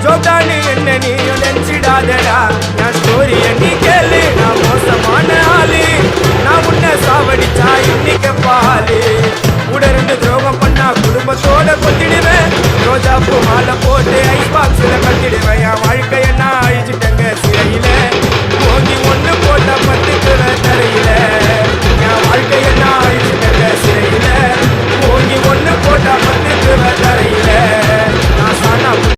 ஜோப்டானு என்ன நீயும் நினைச்சிடாதடா நான் ஸ்டோரிய நீ கேளு நான் மோசமான ஆளு நான் உன்னை சாவடிச்சா இன்னைக்கு பாலு உடருந்து துரோகம் பண்ணா குடும்பத்தோட கொத்தி